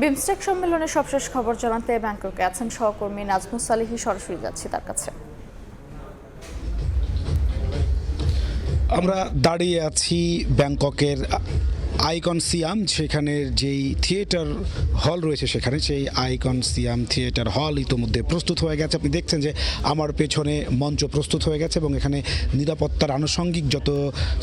বিমস্টেক সম্মেলনের সবশেষ খবর জানাতে ব্যাংককে আছেন সহকর্মী নাজমুস সালিহি। সরাসরি যাচ্ছি তার কাছে। আমরা দাঁড়িয়ে আছি ব্যাংককের আইকন সিয়াম, সেখানের যেই থিয়েটার হল রয়েছে সেখানে সেই আইকন সিয়াম থিয়েটার হল ইতোমধ্যে প্রস্তুত হয়ে গেছে। আপনি দেখছেন যে আমার পেছনে মঞ্চ প্রস্তুত হয়ে গেছে এবং এখানে নিরাপত্তার আনুষঙ্গিক যত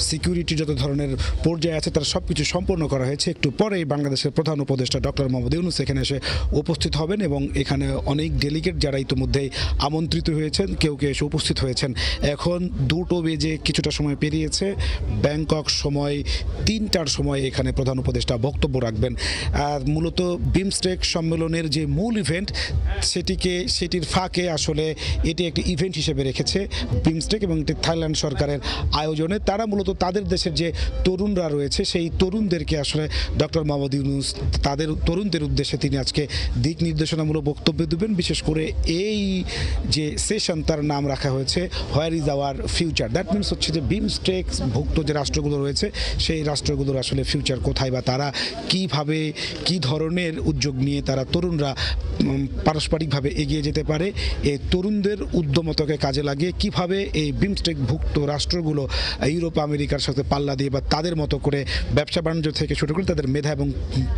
সিকিউরিটি যত ধরনের পর্যায়ে আছে তার সব কিছু সম্পন্ন করা হয়েছে। একটু পরেই বাংলাদেশের প্রধান উপদেষ্টা ডক্টর মোহাম্মদ ইউনূস এখানে এসে উপস্থিত হবেন এবং এখানে অনেক ডেলিগেট যারা ইতোমধ্যেই আমন্ত্রিত হয়েছেন কেউ কেউ এসে উপস্থিত হয়েছেন। এখন 2টো বেজে কিছুটা সময় পেরিয়েছে, ব্যাংকক সময় 3টার সময় এখানে প্রধান উপদেষ্টা বক্তব্য রাখবেন। আর মূলত বিমস্টেক সম্মেলনের যে মূল ইভেন্ট সেটির ফাঁকে আসলে এটি একটি ইভেন্ট হিসেবে রেখেছে বিমস্টেক এবং এটি থাইল্যান্ড সরকারের আয়োজনে। তারা মূলত তাদের দেশের যে তরুণরা রয়েছে সেই তরুণদেরকে আসলে ডক্টর মোহাম্মদ ইউনূস তাদের তরুণদের উদ্দেশ্যে তিনি আজকে দিক নির্দেশনামূলক বক্তব্য দেবেন। বিশেষ করে এই যে সেশন তার নাম রাখা হয়েছে where is our future. That means হচ্ছে যে বিমস্টেক ভুক্ত যে রাষ্ট্রগুলো রয়েছে সেই রাষ্ট্রগুলোর আসলে ফিউচার কোথায় বা তারা কিভাবে কি ধরনের উদ্যোগ নিয়ে তারা তরুণরা পারস্পরিকভাবে এগিয়ে যেতে পারে, এই তরুণদের উদ্যমতাকে কাজে লাগিয়ে কিভাবে এই বিমস্টেক ভুক্ত রাষ্ট্রগুলো ইউরোপ আমেরিকার সাথে পাল্লা দিয়ে বা তাদের মতো করে ব্যবসা বাণিজ্য থেকে শুরু করে তাদের মেধা এবং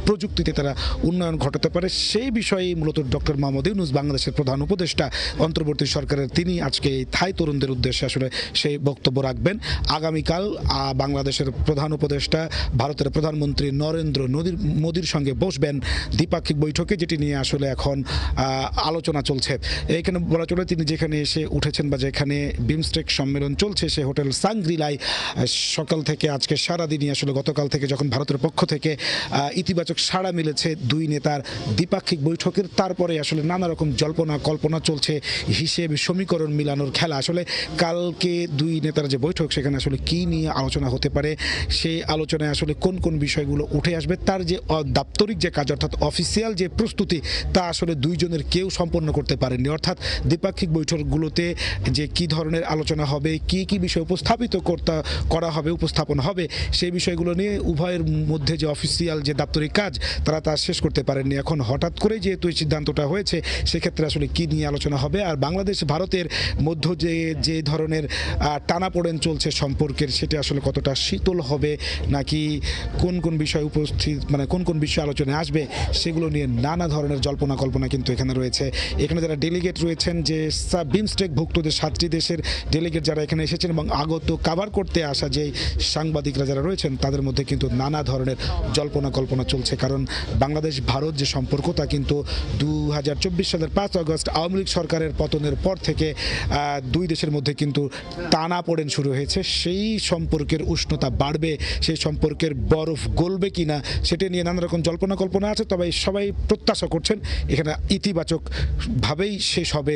প্রযুক্তিতে তারা উন্নয়ন ঘটাতে পারে, সেই বিষয়ে মূলত ডক্টর মোহাম্মদ ইউনূস বাংলাদেশের প্রধান উপদেষ্টা অন্তর্বর্তী সরকারের তিনি আজকে এই থাই তরুণদের উদ্দেশ্যে আসলে সেই বক্তব্য রাখবেন। আগামীকাল বাংলাদেশের প্রধান উপদেষ্টা ভারতের প্রধানমন্ত্রী নরেন্দ্র মোদীর সঙ্গে বসবেন দ্বিপাক্ষিক বৈঠকে, যেটি নিয়ে আসলে এখন আলোচনা চলছে। এখানে বলা চলে তিনি যেখানে এসে উঠেছেন বা যেখানে বিমস্টেক সম্মেলন চলছে সে হোটেল সাংগ্রিলায় সকাল থেকে আজকে সারাদিনই আসলে গতকাল থেকে যখন ভারতের পক্ষ থেকে ইতিবাচক সাড়া মিলেছে দুই নেতার দ্বিপাক্ষিক বৈঠকের, তারপরে আসলে নানা রকম জল্পনা কল্পনা চলছে, হিসেব সমীকরণ মিলানোর খেলা। আসলে কালকে দুই নেতার যে বৈঠক সেখানে আসলে কি নিয়ে আলোচনা হতে পারে, সেই আলোচনায় আসলে কোন কোন বিষয়গুলো উঠে আসবে, তার যে দাপ্তরিক যে কাজ অর্থাৎ অফিসিয়াল যে প্রস্তুতি তা আসলে দুইজনের কেউ সম্পন্ন করতে পারেননি। অর্থাৎ দ্বিপাক্ষিক বৈঠকগুলোতে যে কি ধরনের আলোচনা হবে, কি কি বিষয় করা হবে উপস্থাপন হবে, সেই বিষয়গুলো নিয়ে উভয়ের মধ্যে যে অফিসিয়াল যে দাপ্তরিক কাজ তারা তা শেষ করতে পারেননি। এখন হঠাৎ করে যেহেতু এই সিদ্ধান্তটা হয়েছে সেক্ষেত্রে আসলে কি নিয়ে আলোচনা হবে আর বাংলাদেশ ভারতের মধ্যে যে ধরনের টানাপোড়েন চলছে সম্পর্কের সেটা আসলে কতটা শীতল হবে নাকি কোন কোন বিষয় কোন কোন বিষয় আলোচনায় আসবে সেগুলো নিয়ে নানা ধরনের জল্পনা কল্পনা কিন্তু এখানে রয়েছে। এখানে যারা ডেলিগেট রয়েছেন যে বিমস্টেক ভুক্ত যে 7টি দেশের ডেলিগেট যারা এখানে এসেছেন এবং আগত কাভার করতে আসা যে সাংবাদিকরা যারা রয়েছেন তাদের মধ্যে কিন্তু নানা ধরনের জল্পনা কল্পনা চলছে। কারণ বাংলাদেশ ভারত যে সম্পর্ক তা কিন্তু 2024 সালের 5 আগস্ট আওয়ামী লীগ সরকারের পতনের পর থেকে দুই দেশের মধ্যে কিন্তু টানাপোড়েন শুরু হয়েছে। সেই সম্পর্কের উষ্ণতা বাড়বে, সেই সম্পর্কের বরফ গলবে কিনা সেটা নিয়ে নানা রকম জল্পনা কল্পনা আছে। তবে সবাই প্রত্যাশা করছেন এখানে ইতিবাচকভাবেই শেষ হবে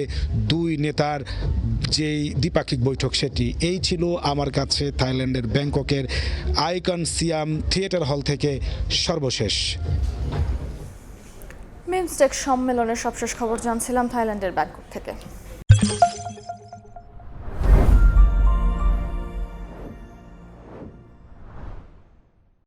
দুই নেতার যেই দ্বিপাক্ষিক বৈঠক সেটি। এই ছিল আমার কাছে থাইল্যান্ডের ব্যাংককের আইকন সিয়াম থিয়েটার হল থেকে সর্বশেষ। বিমস্টেক সম্মেলনের সবশেষ খবর জানছিলাম থাইল্যান্ডের ব্যাংকক থেকে।